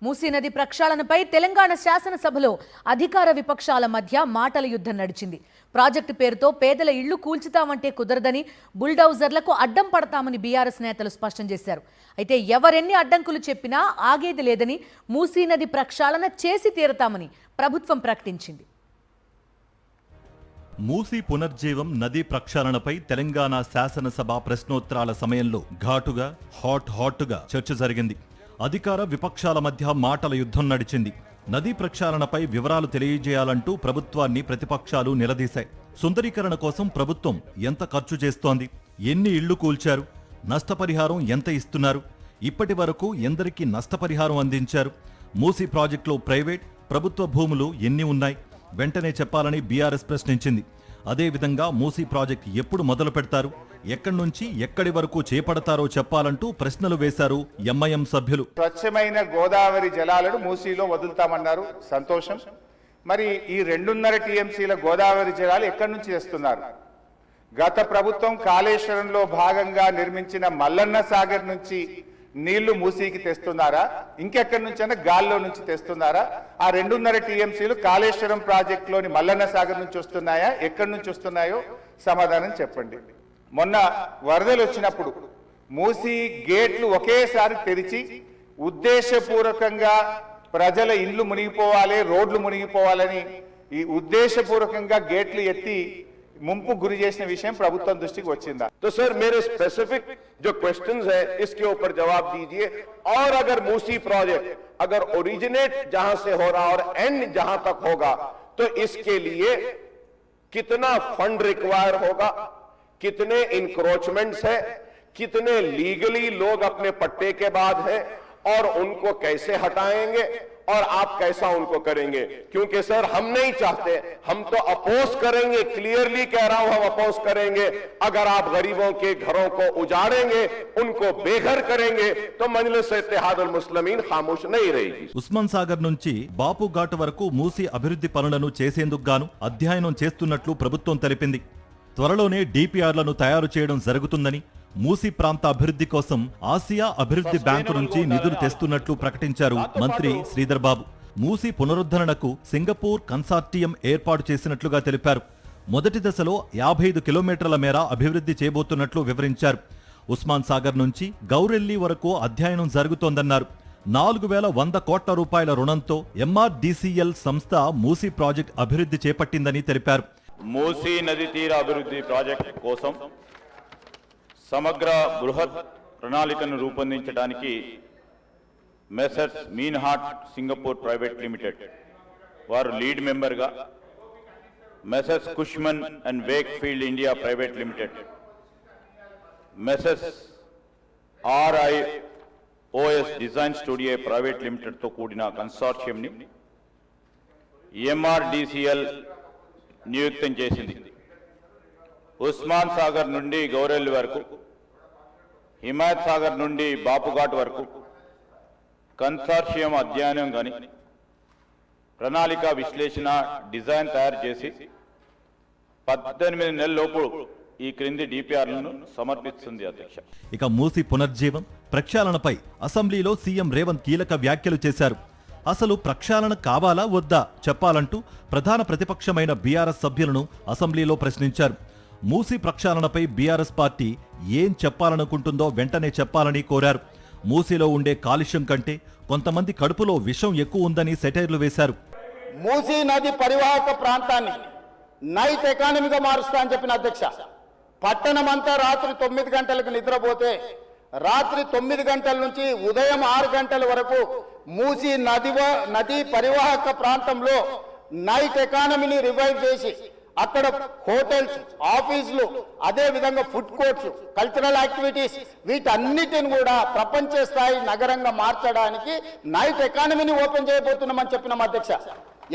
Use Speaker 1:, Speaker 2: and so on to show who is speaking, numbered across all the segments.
Speaker 1: మూసీ నది ప్రక్షాళనపై తెలంగాణ శాసనసభలో అధికార విపక్షాల మధ్య మాటల యుద్ధం నడిచింది. ప్రాజెక్టు పేరుతో పేదల ఇళ్లు కూల్చుతామంటే కుదరదని, బుల్డౌజర్లకు అడ్డం పడతామని బీఆర్ఎస్ నేతలు స్పష్టం చేశారు. అయితే ఎవరెన్ని అడ్డంకులు చెప్పినా ఆగేది లేదని, మూసీ నది ప్రక్షాళన చేసి తీరతామని ప్రభుత్వం ప్రకటించింది.
Speaker 2: మూసీ పునర్జీవం నదీ ప్రక్షాళనపై తెలంగాణ శాసనసభ ప్రశ్నోత్తరాల సమయంలో ఘాటుగా హాట్గా చర్చ జరిగింది. అధికార విపక్షాల మధ్య మాటల యుద్ధం నడిచింది. నదీ ప్రక్షాళనపై వివరాలు తెలియజేయాలంటూ ప్రభుత్వాన్ని ప్రతిపక్షాలు నిలదీశాయి. సుందరీకరణ కోసం ప్రభుత్వం ఎంత ఖర్చు చేస్తోంది, ఎన్ని ఇళ్లు కూల్చారు, నష్టపరిహారం ఎంత ఇస్తున్నారు, ఇప్పటి వరకు ఎందరికీ నష్టపరిహారం అందించారు, మూసీ ప్రాజెక్టులో ప్రైవేట్, ప్రభుత్వ భూములు ఎన్ని ఉన్నాయి, వెంటనే చెప్పాలని బీఆర్ఎస్ ప్రశ్నించింది. అదేవిధంగా మూసీ ప్రాజెక్టు ఎప్పుడు మొదలు పెడతారు, ఎక్కడి నుంచి ఎక్కడి వరకు చేపడతారో చెప్పాలంటూ ప్రశ్నలు వేశారు ఎంఐఎం సభ్యులు.
Speaker 3: స్వచ్ఛమైన గోదావరి జలాలను మూసీలో వదులుతామన్నారు, సంతోషం. మరి ఈ 2.5 టీఎంసీల గోదావరి జలాలు ఎక్కడి నుంచి తెస్తున్నారు? గత ప్రభుత్వం కాళేశ్వరంలో భాగంగా నిర్మించిన మల్లన్న సాగర్ నుంచి నీళ్లు మూసీకి తెస్తున్నారా, ఇంకెక్కడి నుంచైనా గాల్లో నుంచి తెస్తున్నారా? ఆ 2.5 టీఎంసీలు కాళేశ్వరం ప్రాజెక్టులోని మల్లన్న సాగర్ నుంచి వస్తున్నాయా, ఎక్కడి నుంచి వస్తున్నాయో సమాధానం చెప్పండి. మొన్న వరదలు వచ్చినప్పుడు మూసీ గేట్లు ఒకేసారి తెరిచి ఉద్దేశపూర్వకంగా ప్రజల ఇండ్లు మునిగిపోవాలి, రోడ్లు మునిగిపోవాలని ఈ ఉద్దేశపూర్వకంగా గేట్లు ఎత్తి ముంపు గురి చేసిన విషయం ప్రభుత్వం దృష్టికి వచ్చిందా?
Speaker 4: तो सर मेरे स्पेसिफिक जो क्वेश्चंस है इसके ऊपर जवाब दीजिए। और अगर मूसी प्रोजेक्ट अगर ओरिजिनेट जहां से हो रहा और एंड जहां तक होगा तो इसके लिए कितना फंड रिक्वायर होगा, कितने इंक्रोचमेंट्स है, कितने लीगली लोग अपने पट्टे के बाद हैं और उनको कैसे हटाएंगे और आप कैसा उनको करेंगे? क्योंकि सर हम नहीं चाहते, हम तो अपोज करेंगे, क्लियरली कह रहा हूं हम अपोज करेंगे। अगर आप गरीबों के घरों को उजाड़ेंगे, उनको बेघर करेंगे तो मजलिस इत्तेहादुल मुस्लिमीन खामोश नहीं रहेगी।
Speaker 2: ఉస్మాన్ సాగర్ నుంచి బాపు ఘాట్ వరకు మూసీ అభివృద్ధి పనులను చేసేందుకు గాను అధ్యయనం చేస్తున్నట్లు ప్రభుత్వం తెలిపింది. త్వరలోనే డిపిఆర్లను తయారు చేయడం జరుగుతుందని, మూసీ ప్రాంత అభివృద్ధి కోసం ఆసియా అభివృద్ధి బ్యాంకు నుంచి నిధులు తెస్తున్నట్లు ప్రకటించారు మంత్రి శ్రీధర్ బాబు. మూసీ పునరుద్ధరణకు సింగపూర్ కన్సార్టియం ఏర్పాటు చేసినట్లుగా తెలిపారు. మొదటి దశలో 55 కిలోమీటర్ల మేర అభివృద్ధి చేయబోతున్నట్లు వివరించారు. ఉస్మాన్ సాగర్ నుంచి గౌరెల్లి వరకు అధ్యయనం జరుగుతోందన్నారు. 4100 కోట్ల రూపాయల రుణంతో ఎంఆర్డీసీఎల్ సంస్థ మూసీ ప్రాజెక్ట్ అభివృద్ధి చేపట్టిందని తెలిపారు.
Speaker 5: మూసీ నది తీర అభివృద్ధి ప్రాజెక్టు కోసం సమగ్ర బృహత్ ప్రణాళికను రూపొందించడానికి messrs Meinhardt Singapore private limited వారు లీడ్ మెంబర్గా, messrs Cushman and Wakefield India private limited, messrs RIOS design studio private లిమిటెడ్తో కూడిన కన్సార్షియంని ఎంఆర్డీసీఎల్ నియుక్తం చేసింది. ఉస్మాన్ సాగర్ నుండి గౌరెల్లి వరకు, హిమాయత్ సాగర్ నుండి బాపుఘాట్ వరకు కన్సార్షియం అధ్యయనం కానీ ప్రణాళిక విశ్లేషణ డిజైన్ తయారు చేసి 18 నెలలలోపు ఈ క్రింది డిపిఆర్లను సమర్పిస్తుంది అధ్యక్ష.
Speaker 2: ఇక మూసీ పునర్జీవం ప్రక్షాళనపై అసెంబ్లీలో సీఎం రేవంత్ కీలక వ్యాఖ్యలు చేశారు. అసలు ప్రక్షాళన కావాలా వద్దా చెప్పాలంటూ ప్రధాన ప్రతిపక్షమైన బీఆర్ఎస్ సభ్యులను అసెంబ్లీలో ప్రశ్నించారు. మూసీ ప్రక్షాళనపై బీఆర్ఎస్ పార్టీ ఏం చెప్పాలనుకుంటుందో వెంటనే చెప్పాలని కోరారు. మూసీలో ఉండే కాలుష్యం కంటే కొంతమంది కడుపులో విషం ఎక్కువ ఉందని సెటైర్లు వేశారు.
Speaker 6: మూసీ నది పరివాహక ప్రాంతాన్ని నైట్ ఎకానమీగా మారుస్తా అని చెప్పిన అధ్యక్ష, పట్టణమంతా రాత్రి 9 గంటలకు నిద్రపోతే రాత్రి 9 గంటల నుంచి ఉదయం 6 గంటల వరకు మూసీ నది పరివాహక ప్రాంతంలో నైట్ ఎకానమీని రివైవ్ చేసి అక్కడ హోటల్స్, ఆఫీసులు, అదే విధంగా ఫుడ్ కోర్ట్స్, కల్చరల్ యాక్టివిటీస్ వీటన్నిటిని కూడా ప్రపంచ స్థాయి నగరంగా మార్చడానికి నైట్ ఎకానమీని ఓపెన్ చేయబోతున్నామని చెప్పినాం అధ్యక్ష.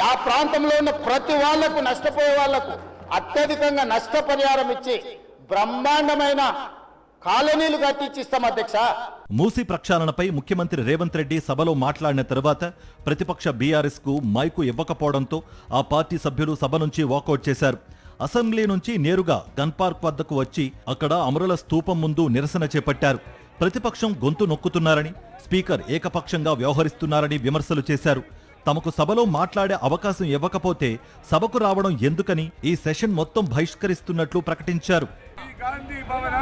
Speaker 6: ఆ ప్రాంతంలో ఉన్న ప్రతి వాళ్లకు, నష్టపోయే వాళ్లకు అత్యధికంగా నష్టపరిహారం ఇచ్చి బ్రహ్మాండమైన కాలనీలు కట్టించిస్తాం అధ్యక్ష.
Speaker 2: మూసీ ప్రక్షాళనపై ముఖ్యమంత్రి రేవంత్ రెడ్డి సభలో మాట్లాడిన తర్వాత ప్రతిపక్ష బీఆర్ఎస్ కు మైకు ఇవ్వకపోవడంతో ఆ పార్టీ సభ్యులు సభ నుంచి వాకౌట్ చేశారు. అసెంబ్లీ నుంచి నేరుగా గన్ పార్క్ వద్దకు వచ్చి అక్కడ అమరుల స్తూపం ముందు నిరసన చేపట్టారు. ప్రతిపక్షం గొంతు నొక్కుతున్నారని, స్పీకర్ ఏకపక్షంగా వ్యవహరిస్తున్నారని విమర్శలు చేశారు. తమకు సభలో మాట్లాడే అవకాశం ఇవ్వకపోతే సభకు రావడం ఎందుకని ఈ సెషన్ మొత్తం బహిష్కరిస్తున్నట్లు ప్రకటించారు.
Speaker 7: గాంధీ భవన